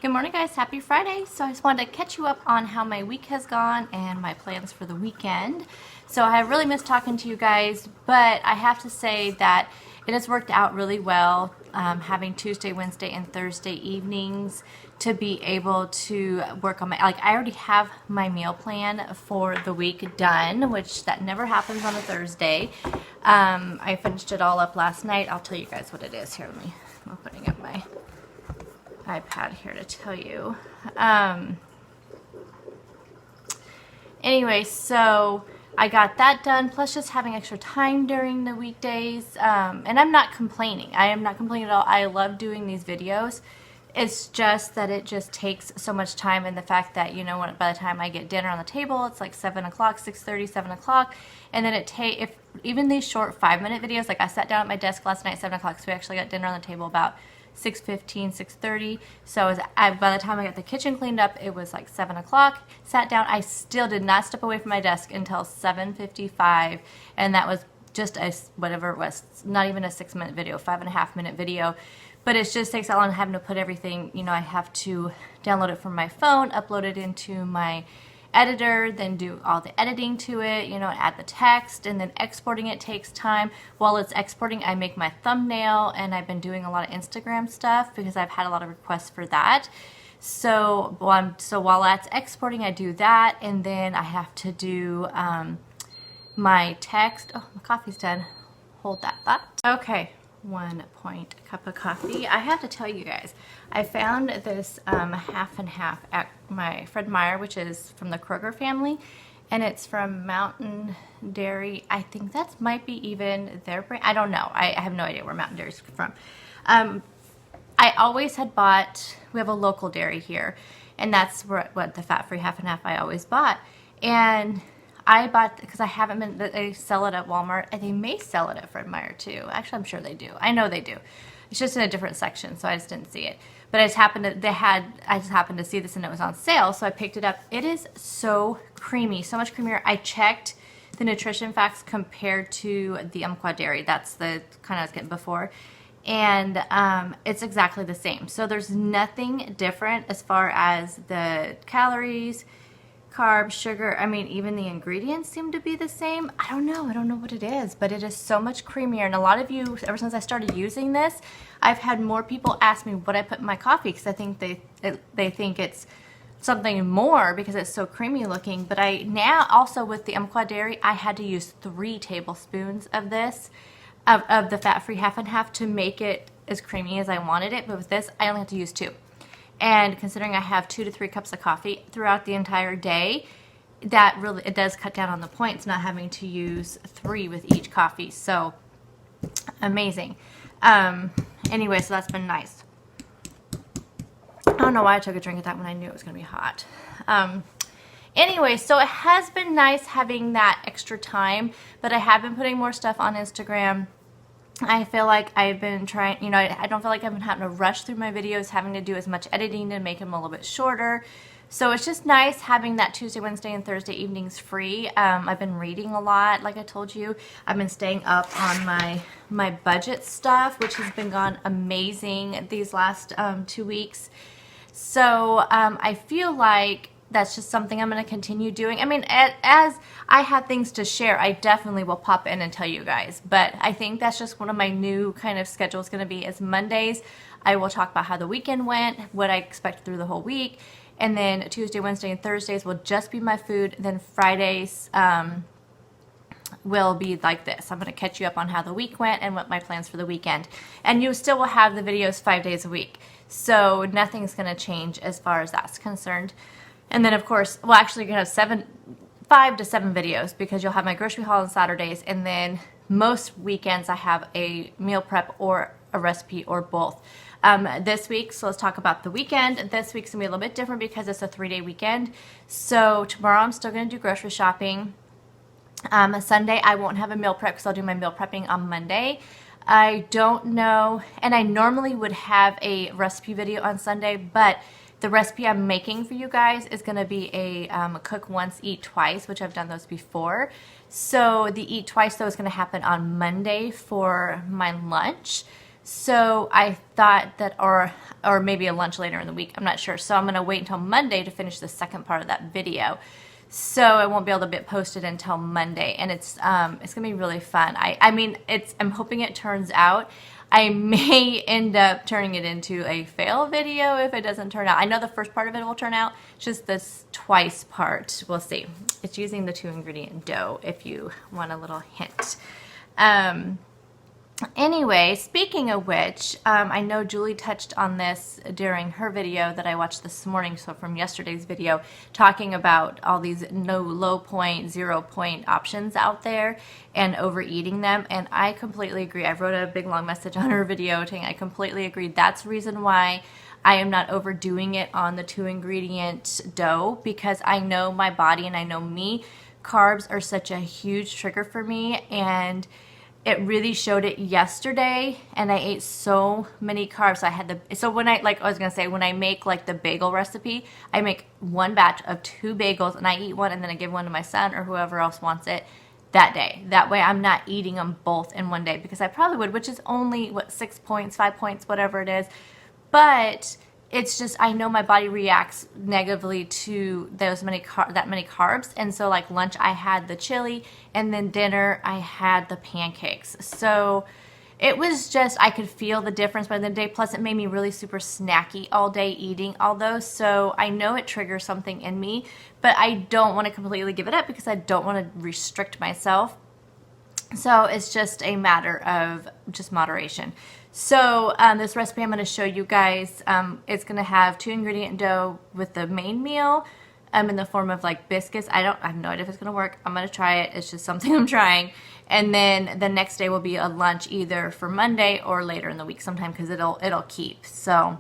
Good morning, guys. Happy Friday. So I just wanted to catch you up on how my week has gone and my plans for the weekend. So I really missed talking to you guys, but I have to say that it has worked out really well, having Tuesday, Wednesday, and Thursday evenings to be able to work on my, I already have my meal plan for the week done, which that never happens on a Thursday. I finished it all up last night. I'll tell you guys what it is here. I'm putting up my iPad here to tell you. Anyway, so I got that done, plus just having extra time during the weekdays, and I'm not complaining. I am not complaining at all. I love doing these videos. It's just that it just takes so much time, and the fact that, you know, by the time I get dinner on the table, it's like 7 o'clock, 6:30, 7 o'clock, and then if even these short 5-minute videos, like I sat down at my desk last night at 7 o'clock, so we actually got dinner on the table about 6:15, 6:30. So by the time I got the kitchen cleaned up, it was like 7 o'clock. Sat down. I still did not step away from my desk until 7:55, and that was just a whatever it was, not even a 6-minute video, 5.5-minute video. But it just takes that long having to put everything. You know, I have to download it from my phone, upload it into my editor, then do all the editing to it, you know, add the text, and then exporting it takes time. While it's exporting, I make my thumbnail, and I've been doing a lot of Instagram stuff because I've had a lot of requests for that. So while that's exporting, I do that, and then I have to do my text. Oh, my coffee's done. Hold that thought. Okay. 1 cup of coffee. I have to tell you guys, I found this half and half at my Fred Meyer, which is from the Kroger family, and it's from Mountain Dairy. I think that might be even their brand. I don't know. I have no idea where Mountain Dairy is from. I always had bought, we have a local dairy here, and that's what the fat-free half and half I always bought. And I bought, because I haven't been, they sell it at Walmart, and they may sell it at Fred Meyer too. Actually, I'm sure they do. I know they do. It's just in a different section, so I just didn't see it. But I just happened to see this, and it was on sale, so I picked it up. It is so creamy, so much creamier. I checked the nutrition facts compared to the Umpqua dairy. That's the kind I was getting before. And it's exactly the same. So there's nothing different as far as the calories, carbs, sugar. I mean, even the ingredients seem to be the same. I don't know what it is, but it is so much creamier. And a lot of you, ever since I started using this, I've had more people ask me what I put in my coffee, because I think they think it's something more because it's so creamy looking. But I now also, with the Umpqua dairy, I had to use 3 tablespoons of this, of the fat-free half and half, to make it as creamy as I wanted it. But with this, I only have to use 2. And considering I have 2 to 3 cups of coffee throughout the entire day, that really, it does cut down on the points, not having to use 3 with each coffee. So amazing. Anyway, so that's been nice. I don't know why I took a drink of that when I knew it was going to be hot. Anyway, so it has been nice having that extra time, but I have been putting more stuff on Instagram. I feel like I've been trying, you know, I don't feel like I've been having to rush through my videos, having to do as much editing to make them a little bit shorter. So it's just nice having that Tuesday, Wednesday, and Thursday evenings free. I've been reading a lot, like I told you. I've been staying up on my budget stuff, which has been gone amazing these last 2 weeks. So I feel like that's just something I'm going to continue doing. I mean, as I have things to share, I definitely will pop in and tell you guys. But I think that's just one of my new kind of schedules going to be, is Mondays, I will talk about how the weekend went, what I expect through the whole week. And then Tuesday, Wednesday, and Thursdays will just be my food. Then Fridays will be like this. I'm going to catch you up on how the week went and what my plans for the weekend. And you still will have the videos 5 days a week. So nothing's going to change as far as that's concerned. And then, of course, well, actually, you're going to have 5 to 7 videos, because you'll have my grocery haul on Saturdays, and then most weekends I have a meal prep or a recipe or both. This week, so let's talk about the weekend. This week's going to be a little bit different because it's a 3-day weekend. So tomorrow I'm still going to do grocery shopping. Sunday I won't have a meal prep, because I'll do my meal prepping on Monday. I don't know, and I normally would have a recipe video on Sunday, but the recipe I'm making for you guys is going to be a cook once, eat twice, which I've done those before. So the eat twice, though, is going to happen on Monday for my lunch. So I thought that, or maybe a lunch later in the week, I'm not sure. So I'm going to wait until Monday to finish the second part of that video. So it won't be able to get posted until Monday, and it's gonna be really fun. I mean, I'm hoping it turns out. I may end up turning it into a fail video if it doesn't turn out. I know the first part of it will turn out, just this twice part, we'll see. It's using the 2-ingredient dough, if you want a little hint. Anyway, speaking of which, I know Julie touched on this during her video that I watched this morning, so from yesterday's video, talking about all these no low point, 0 point options out there and overeating them, and I completely agree. I wrote a big long message on her video saying I completely agree. That's the reason why I am not overdoing it on the 2-ingredient dough, because I know my body and I know me, carbs are such a huge trigger for me, and it really showed it yesterday, and I ate so many carbs. So when I when I make like the bagel recipe, I make one batch of 2 bagels and I eat one and then I give one to my son or whoever else wants it that day. That way I'm not eating them both in one day, because I probably would, which is only, 6 points, 5 points, whatever it is. But it's just, I know my body reacts negatively to that many carbs, and so like lunch I had the chili, and then dinner I had the pancakes. So it was just, I could feel the difference by the day. Plus it made me really super snacky all day eating all those. So I know it triggers something in me, but I don't want to completely give it up because I don't want to restrict myself. So it's just a matter of just moderation. So this recipe I'm going to show you guys, it's going to have 2-ingredient dough with the main meal in the form of like biscuits. I have no idea if it's going to work. I'm going to try it. It's just something I'm trying. And then the next day will be a lunch either for Monday or later in the week sometime, because it'll keep. So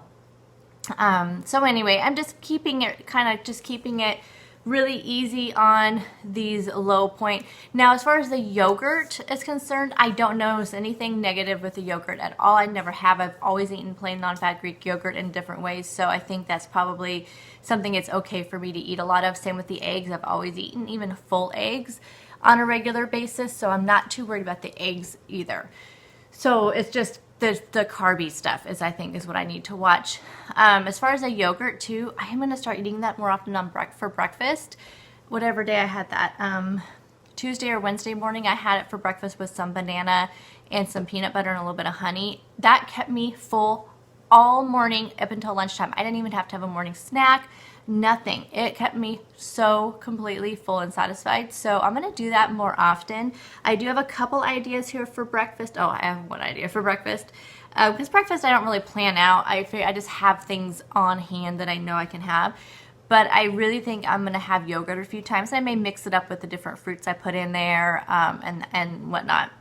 anyway, I'm just keeping it really easy on these low point. Now, as far as the yogurt is concerned, I don't notice anything negative with the yogurt at all. I never have. I've always eaten plain non-fat Greek yogurt in different ways, so I think that's probably something it's okay for me to eat a lot of. Same with the eggs. I've always eaten even full eggs on a regular basis, so I'm not too worried about the eggs either. So it's just the carby stuff is what I need to watch. As far as the yogurt too, I am going to start eating that more often for breakfast. Whatever day I had that, Tuesday or Wednesday morning, I had it for breakfast with some banana and some peanut butter and a little bit of honey. That kept me full all morning up until lunchtime. I didn't even have to have a morning snack, nothing. It kept me so completely full and satisfied. So I'm going to do that more often. I do have a couple ideas here for breakfast. Oh, I have one idea for breakfast. Because breakfast I don't really plan out. I just have things on hand that I know I can have. But I really think I'm going to have yogurt a few times. I may mix it up with the different fruits I put in there and whatnot.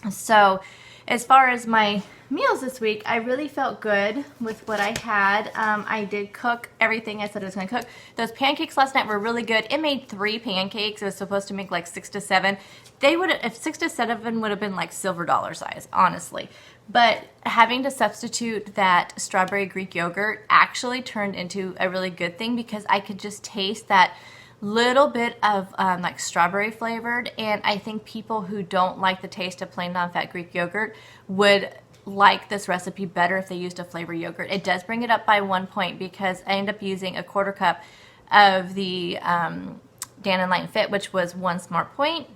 So as far as my meals this week, I really felt good with what I had. I did cook everything I said I was going to cook. Those pancakes last night were really good. It made 3 pancakes. It was supposed to make like 6 to 7. If 6 to 7 would have been like silver dollar size, honestly. But having to substitute that strawberry Greek yogurt actually turned into a really good thing, because I could just taste that little bit of like strawberry flavored, and I think people who don't like the taste of plain non-fat Greek yogurt would like this recipe better if they used a flavored yogurt. It does bring it up by 1 point, because I end up using a 1/4 cup of the Dan & Light Fit, which was 1 smart point.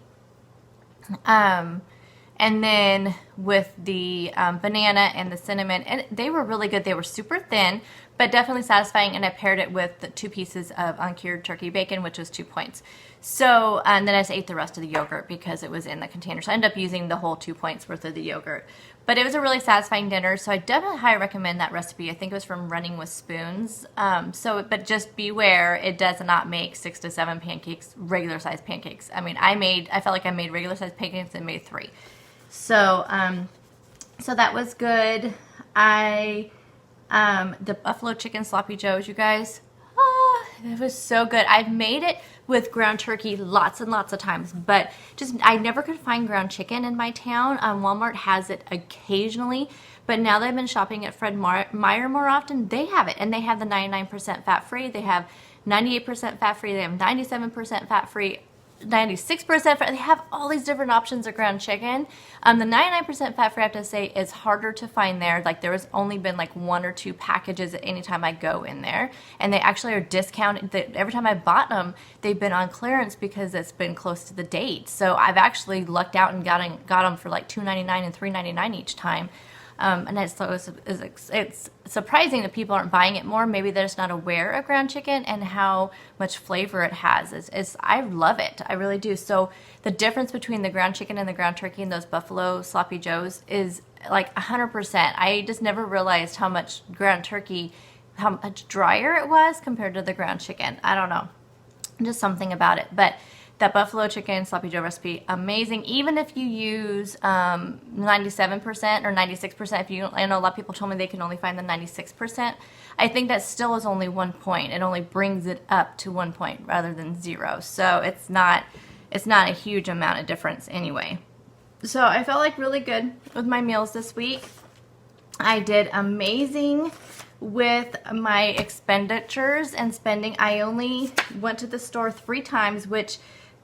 And then with the banana and the cinnamon, and they were really good. They were super thin, but definitely satisfying, and I paired it with the 2 pieces of uncured turkey bacon, which was 2 points. So, and then I just ate the rest of the yogurt because it was in the container. So I ended up using the whole 2 points worth of the yogurt. But it was a really satisfying dinner, so I definitely highly recommend that recipe. I think it was from Running with Spoons. But just beware, it does not make 6 to 7 pancakes, regular size pancakes. I mean, I felt like I made regular size pancakes and made 3. So, so that was good. The buffalo chicken sloppy joes, you guys, it was so good. I've made it with ground turkey lots and lots of times, but I never could find ground chicken in my town. Walmart has it occasionally, but now that I've been shopping at Fred Meyer more often, they have it, and they have the 99% fat-free. They have 98% fat-free. They have 97% fat-free. 96% fat. They have all these different options of ground chicken. The 99% fat free, I have to say, is harder to find there. Like, there has only been like 1 or 2 packages at any time I go in there, and they actually are discounted. Every time I bought them, they've been on clearance because it's been close to the date. So I've actually lucked out and got them for like $2.99 and $3.99 each time. And it's surprising that people aren't buying it more. Maybe they're just not aware of ground chicken and how much flavor it has. I love it. I really do. So the difference between the ground chicken and the ground turkey and those Buffalo Sloppy Joes is like 100%. I just never realized how much ground turkey, how much drier it was compared to the ground chicken. I don't know. Just something about it. But that buffalo chicken sloppy joe recipe, amazing. Even if you use 97% or 96%, I know a lot of people told me they can only find the 96%. I think that still is only 1 point. It only brings it up to 1 point rather than 0. So it's not a huge amount of difference anyway. So I felt like really good with my meals this week. I did amazing with my expenditures and spending. I only went to the store 3 times, which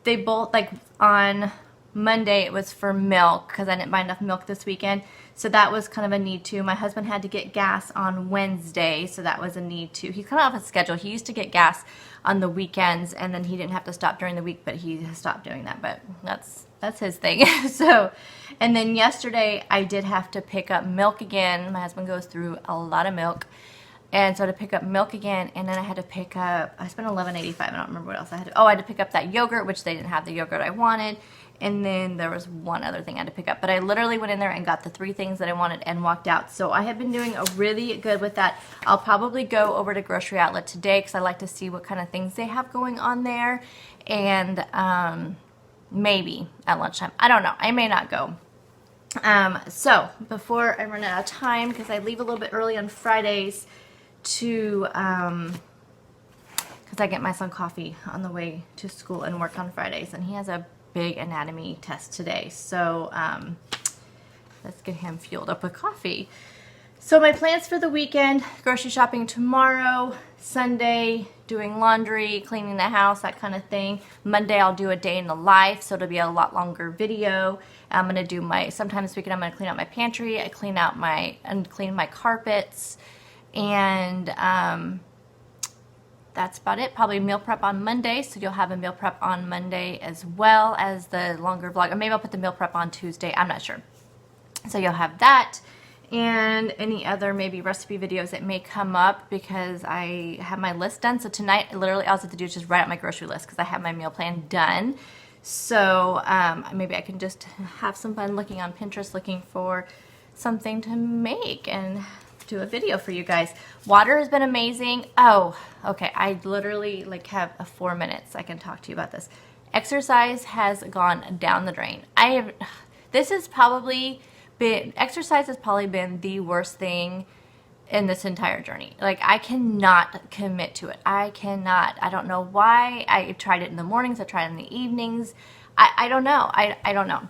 they both, like on Monday it was for milk because I didn't buy enough milk this weekend, so that was kind of a need to. My husband had to get gas on Wednesday, so that was a need to. He's kind of off his schedule. He used to get gas on the weekends and then he didn't have to stop during the week, but he stopped doing that, but that's his thing. So, and then yesterday I did have to pick up milk again. My husband goes through a lot of milk. And so to pick up milk again, and then I had to pick up, I spent $11.85, I don't remember what else I had to, I had to pick up that yogurt, which they didn't have the yogurt I wanted, and then there was one other thing I had to pick up, but I literally went in there and got the 3 things that I wanted and walked out. So I have been doing really good with that. I'll probably go over to Grocery Outlet today because I like to see what kind of things they have going on there, and maybe at lunchtime, I don't know, I may not go. So before I run out of time, because I leave a little bit early on Fridays, because I get my son coffee on the way to school and work on Fridays, and he has a big anatomy test today, so let's get him fueled up with coffee. So my plans for the weekend: grocery shopping tomorrow, Sunday doing laundry, cleaning the house, that kind of thing. Monday I'll do a day in the life, so it'll be a lot longer video. I'm gonna do sometime this weekend I'm gonna clean out my pantry, clean my carpets, and that's about it. Probably meal prep on Monday, so you'll have a meal prep on Monday as well as the longer vlog. Or maybe I'll put the meal prep on Tuesday, I'm not sure. So you'll have that, and any other maybe recipe videos that may come up because I have my list done. So tonight, literally all I have to do is just write out my grocery list because I have my meal plan done. So maybe I can just have some fun looking on Pinterest, looking for something to make and do a video for you guys. Water has been amazing. Oh, okay, I literally have 4 minutes I can talk to you about this. Exercise has gone down the drain. Exercise has probably been the worst thing in this entire journey. Like, I cannot commit to it. I don't know why. I tried it in the mornings, I tried it in the evenings. I don't know. I don't know.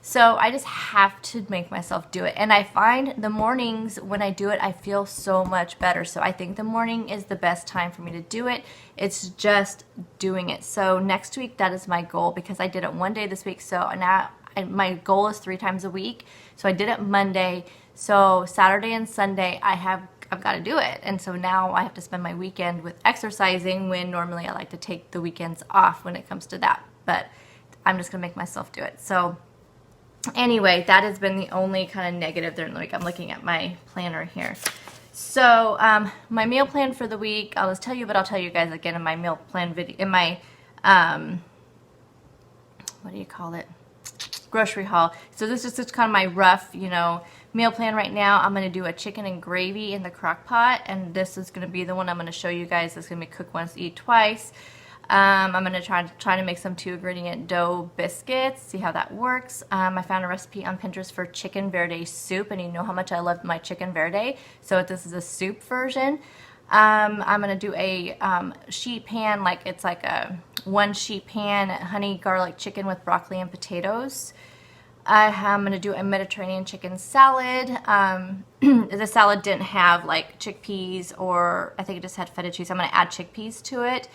So I just have to make myself do it. And I find the mornings when I do it, I feel so much better. So I think the morning is the best time for me to do it. It's just doing it. So next week, that is my goal, because I did it 1 day this week. So now my goal is 3 times a week. So I did it Monday. So Saturday and Sunday, I've got to do it. And so now I have to spend my weekend with exercising, when normally I like to take the weekends off when it comes to that. But I'm just going to make myself do it. So anyway, that has been the only kind of negative during the week. I'm looking at my planner here. So my meal plan for the week, I'll just tell you, but I'll tell you guys again in my meal plan video, in my, what do you call it? Grocery haul. So this is just kind of my rough, meal plan right now. I'm going to do a chicken and gravy in the crock pot, and this is going to be the one I'm going to show you guys. It's going to be cook once, eat twice. I'm going to try to make some 2-ingredient dough biscuits, see how that works. I found a recipe on Pinterest for chicken Verde soup, and you know how much I love my chicken Verde, so this is a soup version. I'm going to do a sheet pan, it's like a 1 sheet pan, honey garlic chicken with broccoli and potatoes. I'm going to do a Mediterranean chicken salad. The salad didn't have chickpeas, or I think it just had feta cheese. I'm going to add chickpeas to it.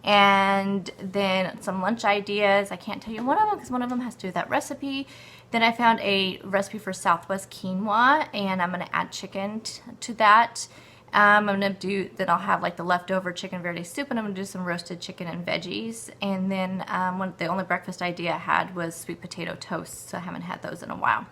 and then some lunch ideas. I can't tell you one of them because one of them has to do with that recipe. Then I found a recipe for Southwest quinoa, and I'm going to add chicken to that. I'm going to do, then I'll have like the leftover chicken Verde soup, and I'm going to do some roasted chicken and veggies. And then the only breakfast idea I had was sweet potato toast, so I haven't had those in a while.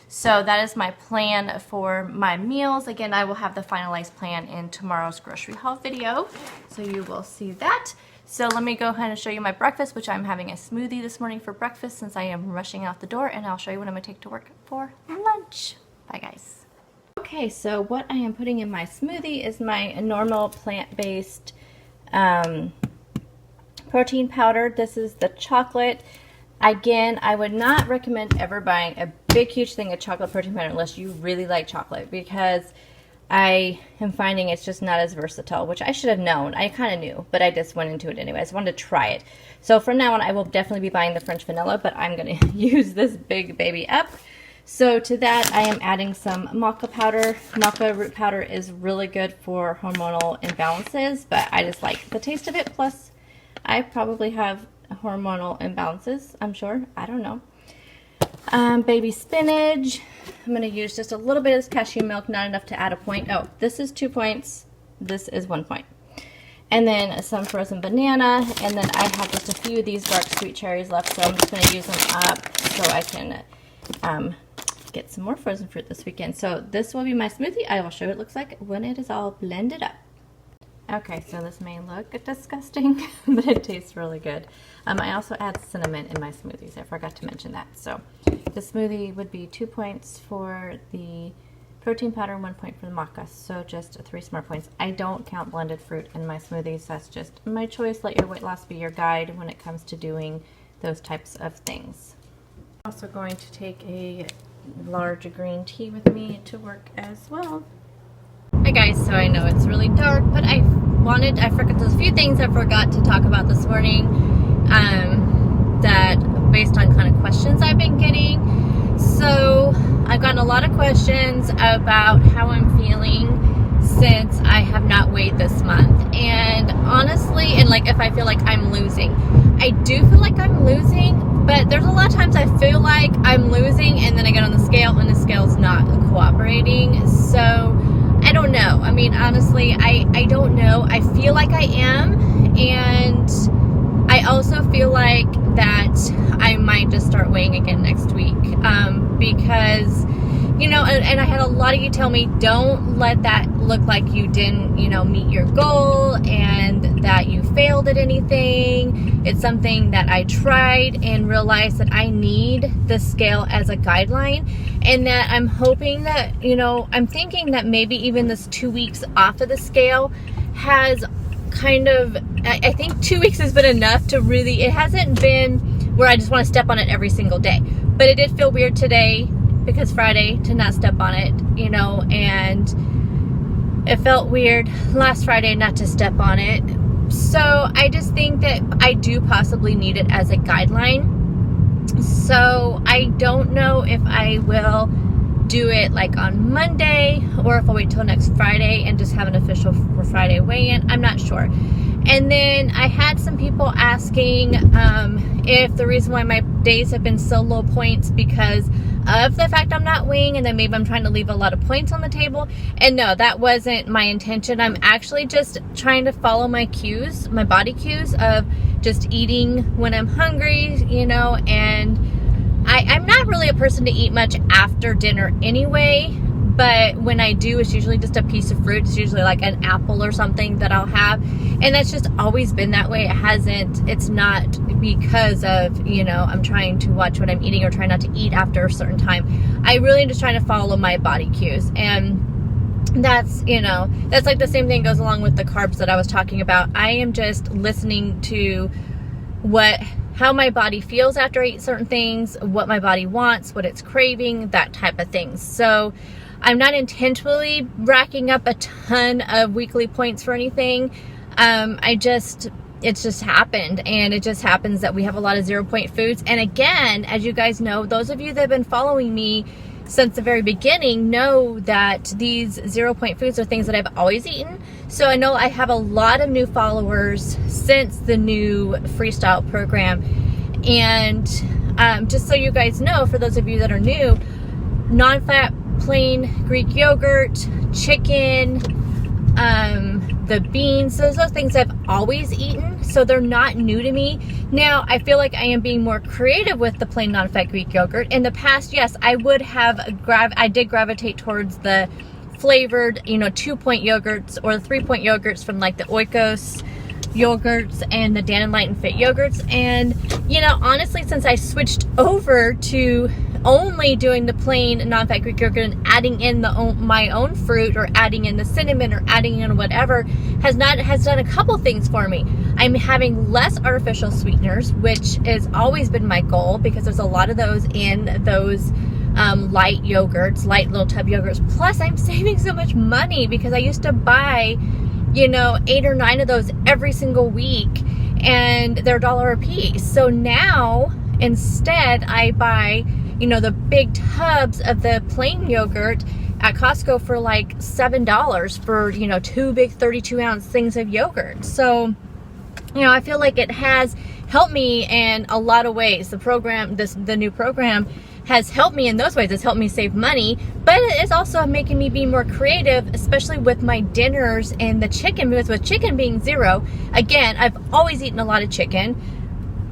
So that is my plan for my meals. Again, I will have the finalized plan in tomorrow's grocery haul video, so you will see that. So let me go ahead and show you my breakfast, which I'm having a smoothie this morning for breakfast since I am rushing out the door, and I'll show you what I'm going to take to work for lunch. Bye, guys. Okay, so what I am putting in my smoothie is my normal plant-based protein powder. This is the chocolate. Again, I would not recommend ever buying a big, huge thing of chocolate protein powder unless you really like chocolate, because I am finding it's just not as versatile, which I should have known. I kind of knew, but I just went into it anyway. I just wanted to try it. So from now on, I will definitely be buying the French vanilla, but I'm going to use this big baby up. So to that, I am adding some maca powder. Maca root powder is really good for hormonal imbalances, but I just like the taste of it. Plus, I probably have hormonal imbalances, I'm sure. I don't know. Baby spinach. I'm going to use just a little bit of this cashew milk, not enough to add a point. Oh, this is 2 points. This is 1 point. And then some frozen banana. And then I have just a few of these dark sweet cherries left, so I'm just going to use them up so I can get some more frozen fruit this weekend. So this will be my smoothie. I will show you what it looks like when it is all blended up. Okay, so this may look disgusting, but it tastes really good. I also add cinnamon in my smoothies. I forgot to mention that. So the smoothie would be 2 points for the protein powder and 1 point for the maca. So just 3 smart points. I don't count blended fruit in my smoothies. That's just my choice. Let your weight loss be your guide when it comes to doing those types of things. I'm also going to take a large green tea with me to work as well. Hi guys, so I know it's really dark, but I forgot, there's a few things I forgot to talk about this morning that based on kind of questions I've been getting. So I've gotten a lot of questions about how I'm feeling since I have not weighed this month. And honestly, and like if I feel like I'm losing, I do feel like I'm losing, but there's a lot of times I feel like I'm losing and then I get on the scale and the scale's not cooperating. So I don't know. I mean, honestly, I don't know. I feel like I am, and I also feel like that I might just start weighing again next week because, you know, and I had a lot of you tell me, don't let that look like you didn't, you know, meet your goal and that you failed at anything. It's something that I tried and realized that I need the scale as a guideline, and that I'm hoping that, you know, I'm thinking that maybe even this 2 weeks off of the scale has kind of, I think 2 weeks has been enough to really, it hasn't been where I just want to step on it every single day, but it did feel weird today because Friday to not step on it, you know, and it felt weird last Friday not to step on it. So I just think that I do possibly need it as a guideline. So I don't know if I will do it like on Monday or if I'll wait till next Friday and just have an official for Friday weigh-in. I'm not sure. And then I had some people asking if the reason why my days have been so low points because of the fact I'm not weighing, and then maybe I'm trying to leave a lot of points on the table. And no, that wasn't my intention. I'm actually just trying to follow my cues, my body cues of just eating when I'm hungry, you know, and I'm not really a person to eat much after dinner anyway, but when I do, it's usually just a piece of fruit. It's usually like an apple or something that I'll have, and that's just always been that way. It's not because of, you know, I'm trying to watch what I'm eating or try not to eat after a certain time. I really am just trying to follow my body cues, and that's, you know, that's like the same thing goes along with the carbs that I was talking about. I am just listening to how my body feels after I eat certain things, what my body wants, what it's craving, that type of thing. So I'm not intentionally racking up a ton of weekly points for anything. It's just happened, and it just happens that we have a lot of 0 point foods. And again, as you guys know, those of you that have been following me since the very beginning know that these 0 point foods are things that I've always eaten. So I know I have a lot of new followers since the new Freestyle program. And just so you guys know, for those of you that are new, non-fat plain Greek yogurt, chicken, the beans, those are things I've always eaten, so they're not new to me. Now, I feel like I am being more creative with the plain non-fat Greek yogurt. In the past, yes, I would have, I did gravitate towards the flavored, 2-point yogurts or the 3-point yogurts from like the Oikos yogurts and the Dan and Light and Fit yogurts. And, honestly, since I switched over to only doing the plain non-fat Greek yogurt and adding in my own fruit, or adding in the cinnamon, or adding in whatever, has done a couple things for me. I'm having less artificial sweeteners, which has always been my goal, because there's a lot of those in those light yogurts, light little tub yogurts. Plus, I'm saving so much money, because I used to buy 8 or 9 of those every single week, and they're $1 a piece. So now instead I buy the big tubs of the plain yogurt at Costco for like $7 for, 2 big 32-ounce things of yogurt. So, I feel like it has helped me in a lot of ways. The new program has helped me in those ways. It's helped me save money, but it is also making me be more creative, especially with my dinners and the chicken, because with chicken being 0, again, I've always eaten a lot of chicken.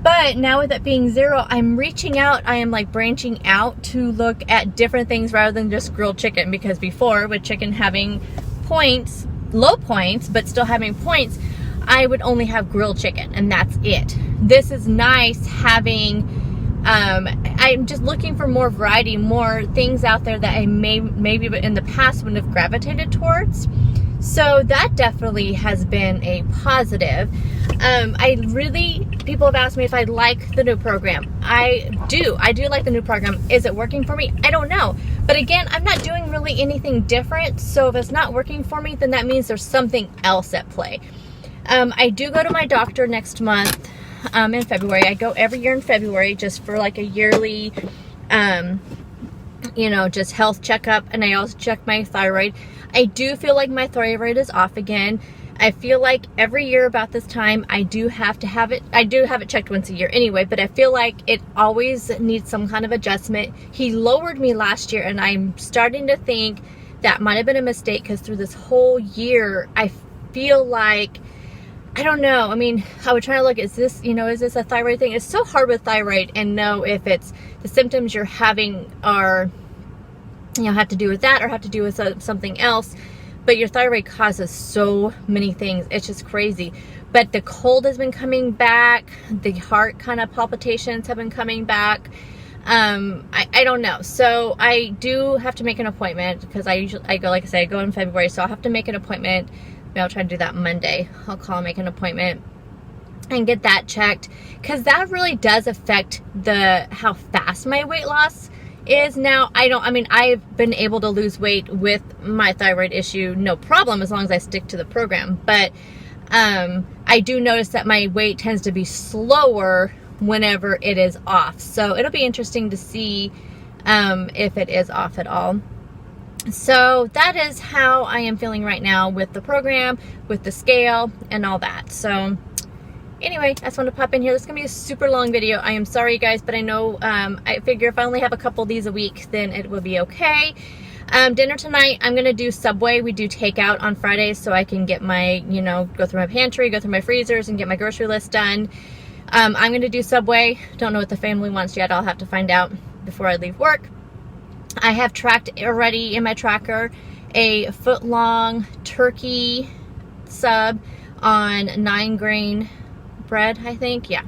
But now with it being 0, I'm reaching out. I am like branching out to look at different things rather than just grilled chicken. Because before, with chicken having points, low points, but still having points, I would only have grilled chicken, and that's it. This is nice having, I'm just looking for more variety, more things out there that I maybe in the past wouldn't have gravitated towards. So that definitely has been a positive. People have asked me if I like the new program. I do like the new program. Is it working for me? I don't know. But again, I'm not doing really anything different. So if it's not working for me, then that means there's something else at play. I do go to my doctor next month, in February. I go every year in February just for like a yearly, just health checkup. And I also check my thyroid. I do feel like my thyroid is off again. I feel like every year about this time, I do have to have it. I do have it checked once a year anyway, but I feel like it always needs some kind of adjustment. He lowered me last year, and I'm starting to think that might have been a mistake, because through this whole year, I feel like, I don't know. I mean, I was trying to look, is this a thyroid thing? It's so hard with thyroid and know if it's the symptoms you're having are, have to do with that or have to do with something else. But your thyroid causes so many things. It's just crazy. But the cold has been coming back. The heart kind of palpitations have been coming back. I don't know. So I do have to make an appointment, because I go, like I say, I go in February. So I'll have to make an appointment. Maybe I'll try to do that Monday. I'll call and make an appointment and get that checked, because that really does affect how fast my weight loss is. Now, I've been able to lose weight with my thyroid issue, no problem, as long as I stick to the program. But I do notice that my weight tends to be slower whenever it is off. So it'll be interesting to see if it is off at all. So that is how I am feeling right now with the program, with the scale, and all that. So anyway, I just want to pop in here. This is going to be a super long video. I am sorry, guys, but I know, I figure if I only have a couple of these a week, then it will be okay. Dinner tonight, I'm going to do Subway. We do takeout on Fridays, so I can get my, go through my pantry, go through my freezers, and get my grocery list done. I'm going to do Subway. Don't know what the family wants yet. I'll have to find out before I leave work. I have tracked already in my tracker a 1-foot-long turkey sub on 9-grain bread, I think. Yeah.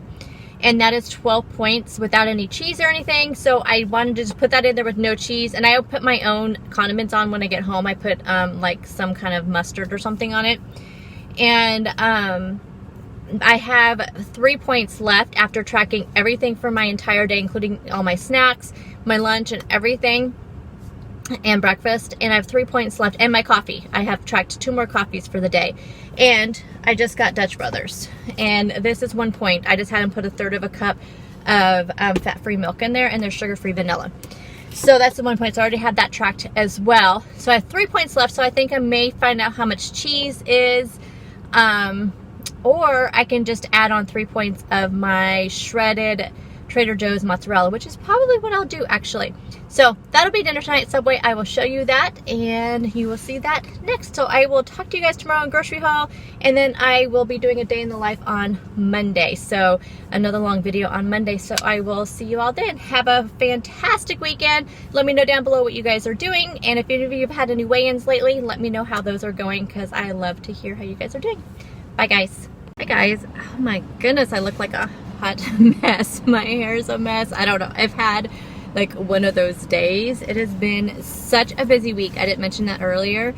And that is 12 points without any cheese or anything. So I wanted to just put that in there with no cheese. And I put my own condiments on when I get home. I put like some kind of mustard or something on it. And I have 3 points left after tracking everything for my entire day, including all my snacks, my lunch, and everything, and breakfast. And I have 3 points left, and my coffee. I have tracked 2 more coffees for the day. And I just got Dutch Brothers, and this is 1 point. I just had them put 1/3 of a cup of fat-free milk in there, and there's sugar-free vanilla. So that's the 1 point. So I already had that tracked as well. So I have 3 points left. So I think I may find out how much cheese is, or I can just add on 3 points of my shredded Trader Joe's mozzarella, which is probably what I'll do actually. So that'll be dinner tonight at Subway. I will show you that and you will see that next. So I will talk to you guys tomorrow on grocery haul, and then I will be doing a day in the life on Monday. So another long video on Monday. So I will see you all then. Have a fantastic weekend. Let me know down below what you guys are doing. And if any of you have had any weigh-ins lately, let me know how those are going, because I love to hear how you guys are doing. Bye guys. Hi guys. Oh my goodness, I look like a hot mess. My hair is a mess. I don't know. I've had like one of those days. It has been such a busy week. I didn't mention that earlier.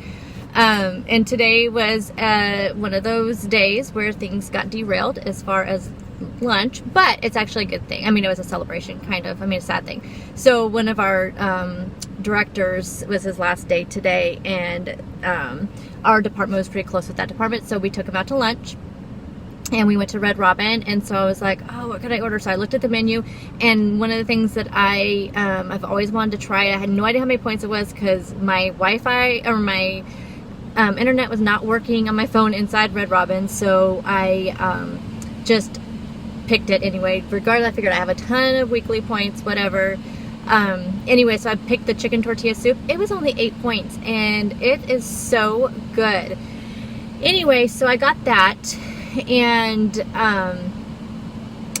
And today was one of those days where things got derailed as far as lunch, but it's actually a good thing. I mean, it was a celebration, kind of. I mean, a sad thing. So one of our directors, was his last day today, and our department was pretty close with that department, so we took him out to lunch. And we went to Red Robin, and so I was like, oh, what could I order? So I looked at the menu, and one of the things that I've always wanted to try, I had no idea how many points it was, because my Wi-Fi, or my internet was not working on my phone inside Red Robin, so I just picked it anyway. Regardless, I figured I have a ton of weekly points, whatever. Anyway, so I picked the chicken tortilla soup. It was only 8 points, and it is so good. Anyway, so I got that. And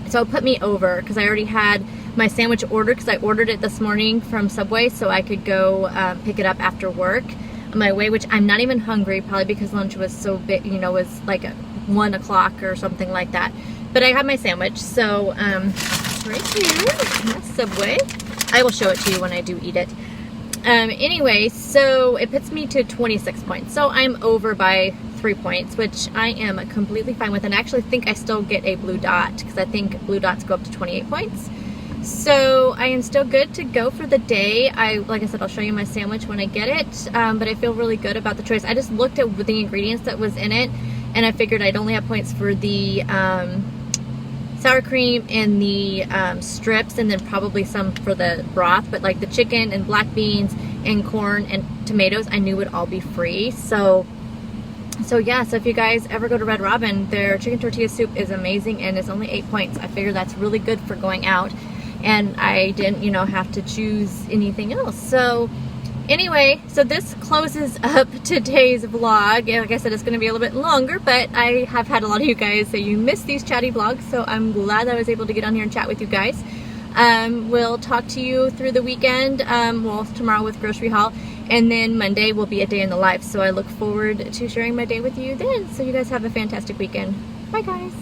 so it put me over, because I already had my sandwich ordered, because I ordered it this morning from Subway so I could go pick it up after work on my way, which I'm not even hungry, probably because lunch was so big, you know, was like 1 o'clock or something like that. But I had my sandwich, so it's right here, that's Subway. I will show it to you when I do eat it. Anyway, so it puts me to 26 points. So I'm over by 3 points, which I am completely fine with. And I actually think I still get a blue dot, because I think blue dots go up to 28 points. So I am still good to go for the day. Like I said, I'll show you my sandwich when I get it. But I feel really good about the choice. I just looked at the ingredients that was in it, and I figured I'd only have points for the sour cream and the strips, and then probably some for the broth, but like the chicken and black beans and corn and tomatoes, I knew would all be free. So yeah, so if you guys ever go to Red Robin, their chicken tortilla soup is amazing, and it's only 8 points. I figured that's really good for going out, and I didn't, you know, have to choose anything else. So anyway, so this closes up today's vlog. Like I said, it's going to be a little bit longer, but I have had a lot of you guys say you miss these chatty vlogs, so I'm glad that I was able to get on here and chat with you guys. We'll talk to you through the weekend, well, tomorrow with grocery haul, and then Monday will be a day in the life, so I look forward to sharing my day with you then. So you guys have a fantastic weekend. Bye guys.